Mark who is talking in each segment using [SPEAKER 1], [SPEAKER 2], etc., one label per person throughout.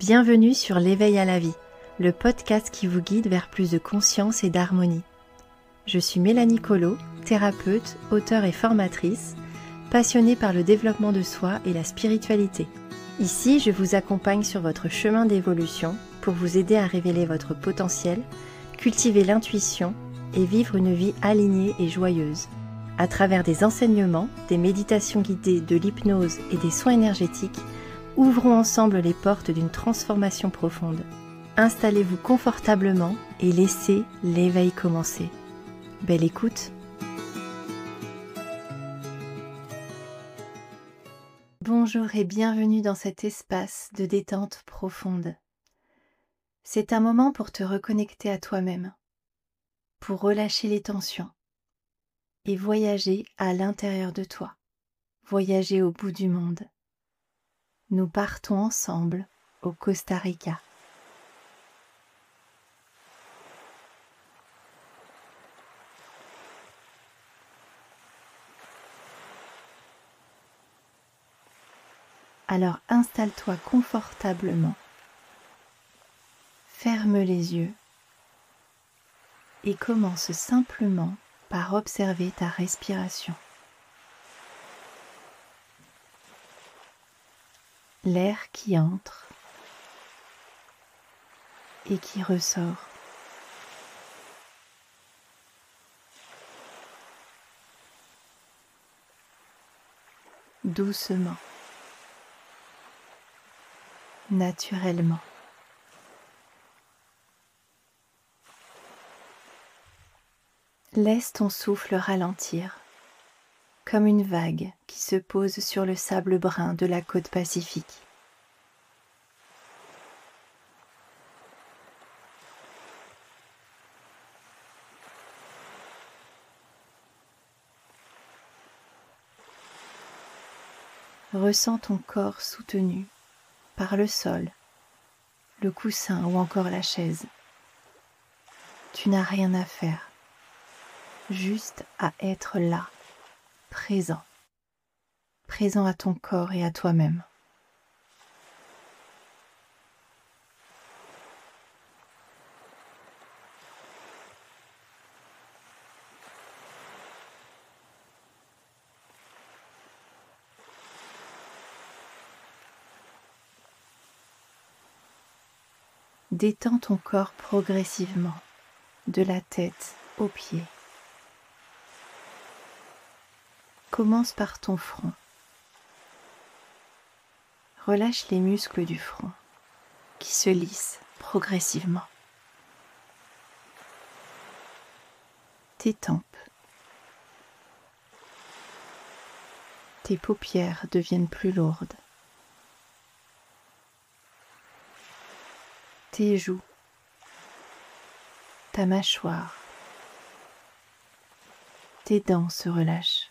[SPEAKER 1] Bienvenue sur l'Éveil à la vie, le podcast qui vous guide vers plus de conscience et d'harmonie. Je suis Mélanie Collot, thérapeute, auteure et formatrice, passionnée par le développement de soi et la spiritualité. Ici, je vous accompagne sur votre chemin d'évolution pour vous aider à révéler votre potentiel, cultiver l'intuition et vivre une vie alignée et joyeuse. À travers des enseignements, des méditations guidées, de l'hypnose et des soins énergétiques, ouvrons ensemble les portes d'une transformation profonde. Installez-vous confortablement et laissez l'éveil commencer. Belle écoute! Bonjour et bienvenue dans cet espace de détente profonde. C'est un moment pour te reconnecter à toi-même, pour relâcher les tensions et voyager à l'intérieur de toi, voyager au bout du monde. Nous partons ensemble au Costa Rica. Alors installe-toi confortablement, ferme les yeux et commence simplement par observer ta respiration. L'air qui entre et qui ressort. Doucement, naturellement. Laisse ton souffle ralentir, comme une vague qui se pose sur le sable brun de la côte Pacifique. Ressens ton corps soutenu par le sol, le coussin ou encore la chaise. Tu n'as rien à faire, juste à être là, présent à ton corps et à toi-même. Détends ton corps progressivement, de la tête aux pieds. Commence par ton front. Relâche les muscles du front qui se lissent progressivement. Tes tempes. Tes paupières deviennent plus lourdes. Tes joues. Ta mâchoire. Tes dents se relâchent.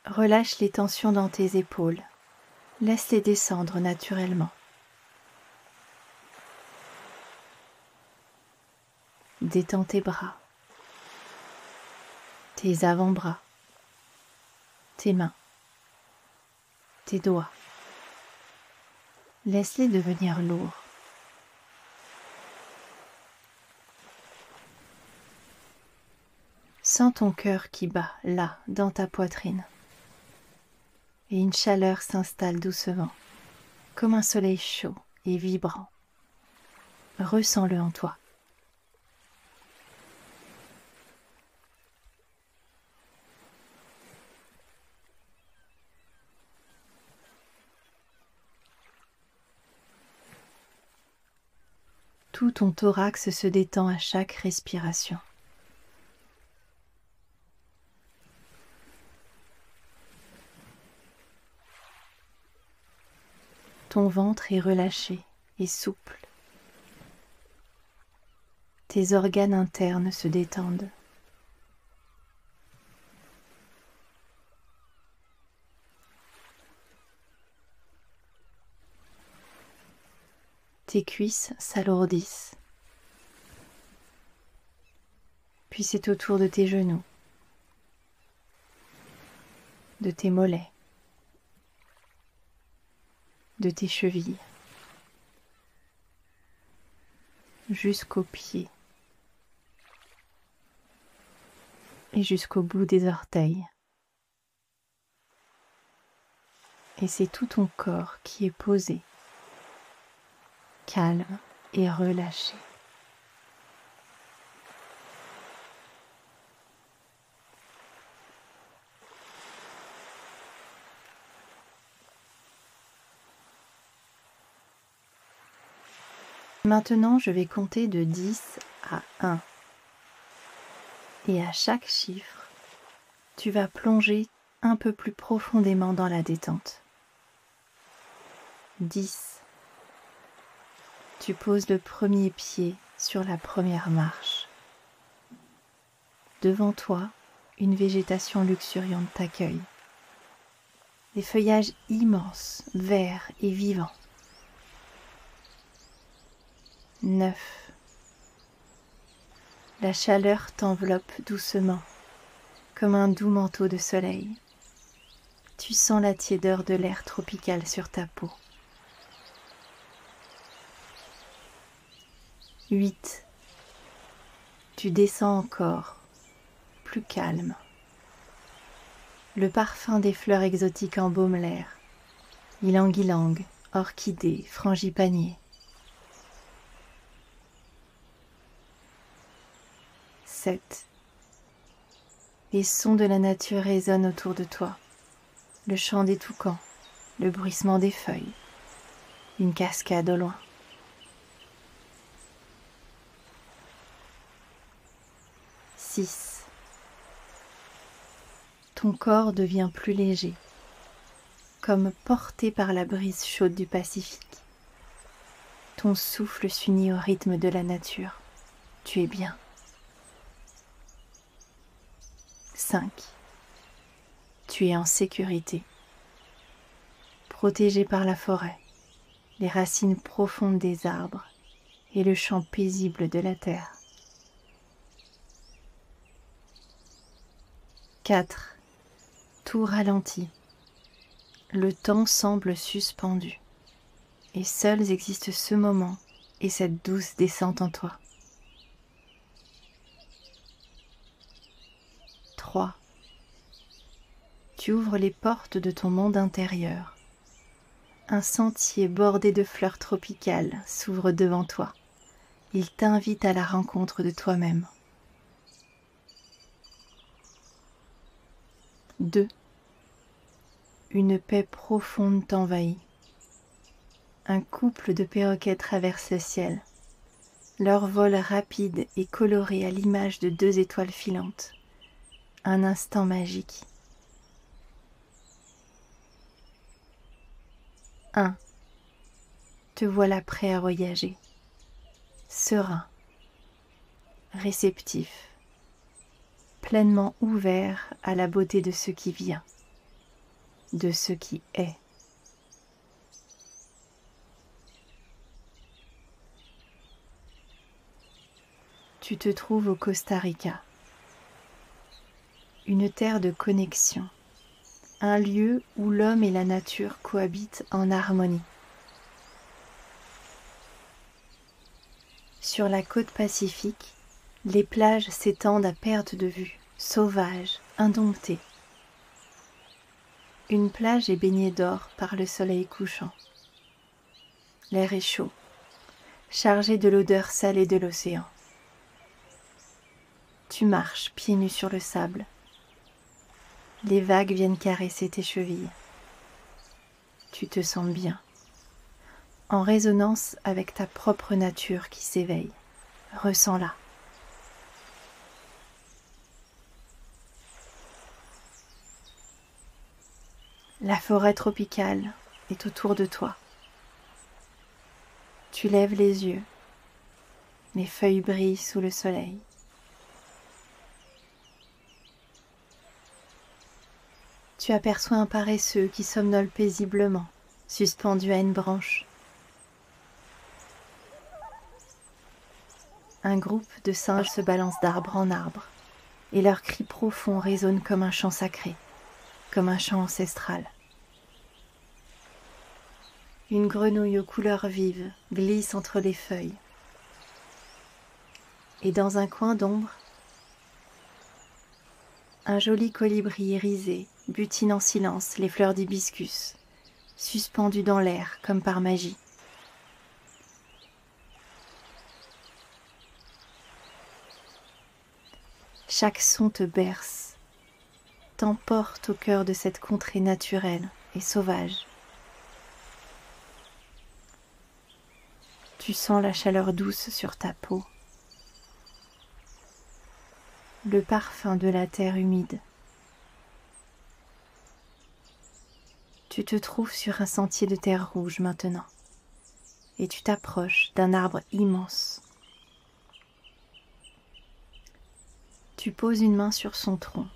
[SPEAKER 1] Relâche les tensions dans tes épaules. Laisse-les descendre naturellement. Détends tes bras, tes avant-bras, tes mains, tes doigts. Laisse-les devenir lourds. Sens ton cœur qui bat là, dans ta poitrine. Et une chaleur s'installe doucement, comme un soleil chaud et vibrant. Ressens-le en toi. Tout ton thorax se détend à chaque respiration. Ton ventre est relâché et souple. Tes organes internes se détendent. Tes cuisses s'alourdissent. Puis c'est au tour de tes genoux. de tes mollets, de tes chevilles, jusqu'aux pieds et jusqu'au bout des orteils. Et c'est tout ton corps qui est posé, calme et relâché. Maintenant, je vais compter de 10 à 1. Et à chaque chiffre, tu vas plonger un peu plus profondément dans la détente. 10. Tu poses le premier pied sur la première marche. Devant toi, une végétation luxuriante t'accueille. Des feuillages immenses, verts et vivants. 9. La chaleur t'enveloppe doucement, comme un doux manteau de soleil. Tu sens la tiédeur de l'air tropical sur ta peau. 8. Tu descends encore, plus calme. Le parfum des fleurs exotiques embaume l'air. Ylang-ylang, orchidées, frangipaniers. 7. Les sons de la nature résonnent autour de toi. Le chant des toucans, le bruissement des feuilles, une cascade au loin. 6. Ton corps devient plus léger, comme porté par la brise chaude du Pacifique. Ton souffle s'unit au rythme de la nature. Tu es bien. 5. Tu es en sécurité, protégé par la forêt, les racines profondes des arbres et le chant paisible de la terre. 4. Tout ralentit. Le temps semble suspendu, et seuls existent ce moment et cette douce descente en toi. 3. Tu ouvres les portes de ton monde intérieur. Un sentier bordé de fleurs tropicales s'ouvre devant toi. Il t'invite à la rencontre de toi-même. 2. Une paix profonde t'envahit. Un couple de perroquets traverse le ciel. Leur vol rapide est coloré à l'image de 2 étoiles filantes. Un instant magique. 1. Te voilà prêt à voyager. Serein, réceptif, pleinement ouvert à la beauté de ce qui vient, de ce qui est. Tu te trouves au Costa Rica, une terre de connexion, un lieu où l'homme et la nature cohabitent en harmonie. Sur la côte pacifique, les plages s'étendent à perte de vue, sauvages, indomptées. Une plage est baignée d'or par le soleil couchant. L'air est chaud, chargé de l'odeur salée de l'océan. Tu marches pieds nus sur le sable. Les vagues viennent caresser tes chevilles. Tu te sens bien, en résonance avec ta propre nature qui s'éveille. Ressens-la. La forêt tropicale est autour de toi. Tu lèves les yeux. Les feuilles brillent sous le soleil. Tu aperçois un paresseux qui somnole paisiblement, suspendu à une branche. Un groupe de singes se balance d'arbre en arbre, et leurs cris profonds résonnent comme un chant sacré. comme un chant ancestral. Une grenouille aux couleurs vives glisse entre les feuilles. Et dans un coin d'ombre, un joli colibri irisé butine en silence les fleurs d'hibiscus, suspendues dans l'air comme par magie. Chaque son te berce, t'emporte au cœur de cette contrée naturelle et sauvage. Tu sens la chaleur douce sur ta peau, le parfum de la terre humide. Tu te trouves sur un sentier de terre rouge maintenant, et tu t'approches d'un arbre immense. Tu poses une main sur son tronc,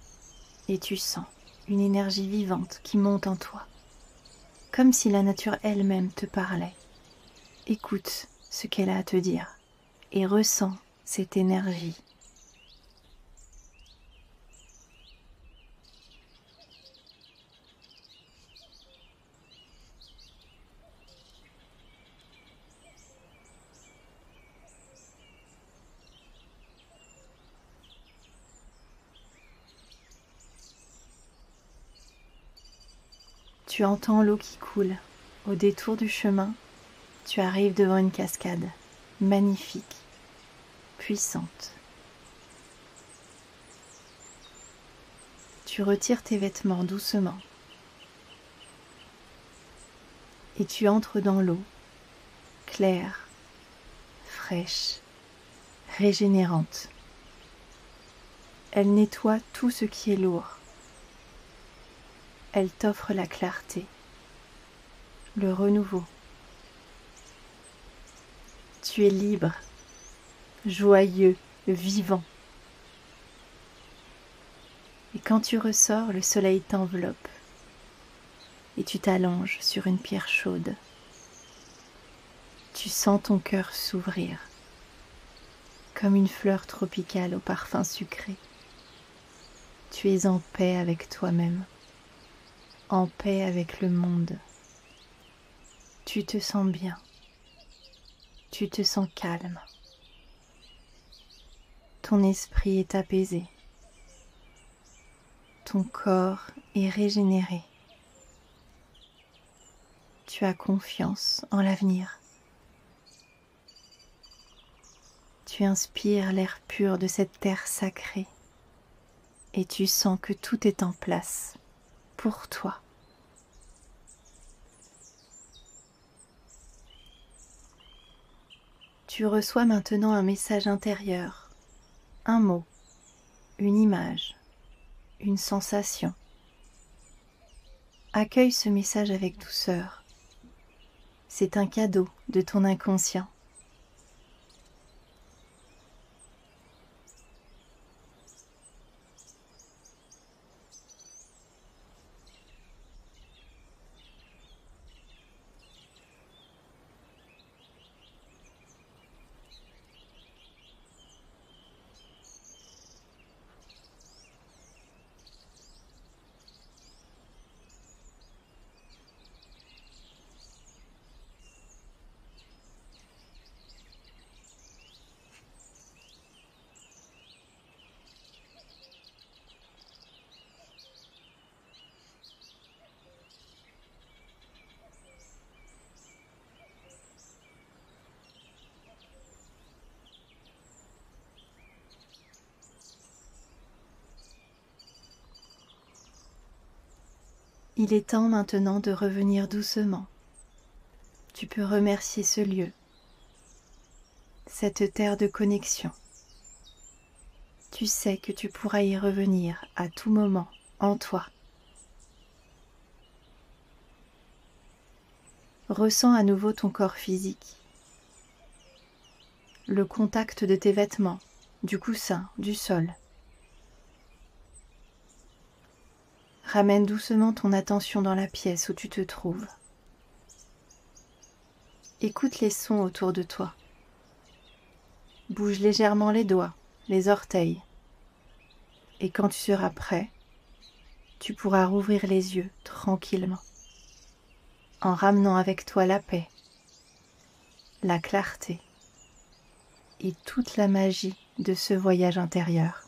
[SPEAKER 1] et tu sens une énergie vivante qui monte en toi, comme si la nature elle-même te parlait. Écoute ce qu'elle a à te dire, et ressens cette énergie. Tu entends l'eau qui coule. Au détour du chemin, tu arrives devant une cascade, magnifique, puissante. Tu retires tes vêtements doucement et tu entres dans l'eau, claire, fraîche, régénérante. Elle nettoie tout ce qui est lourd. Elle t'offre la clarté, le renouveau. Tu es libre, joyeux, vivant. Et quand tu ressors, le soleil t'enveloppe et tu t'allonges sur une pierre chaude. Tu sens ton cœur s'ouvrir comme une fleur tropicale au parfum sucré. Tu es en paix avec toi-même, en paix avec le monde. Tu te sens bien, tu te sens calme. Ton esprit est apaisé, ton corps est régénéré. Tu as confiance en l'avenir. Tu inspires l'air pur de cette terre sacrée et tu sens que tout est en place pour toi. Tu reçois maintenant un message intérieur, un mot, une image, une sensation. Accueille ce message avec douceur. C'est un cadeau de ton inconscient. Il est temps maintenant de revenir doucement. Tu peux remercier ce lieu, cette terre de connexion. Tu sais que tu pourras y revenir à tout moment en toi. Ressens à nouveau ton corps physique, le contact de tes vêtements, du coussin, du sol. Ramène doucement ton attention dans la pièce où tu te trouves. Écoute les sons autour de toi. Bouge légèrement les doigts, les orteils. Et quand tu seras prêt, tu pourras rouvrir les yeux tranquillement, en ramenant avec toi la paix, la clarté et toute la magie de ce voyage intérieur.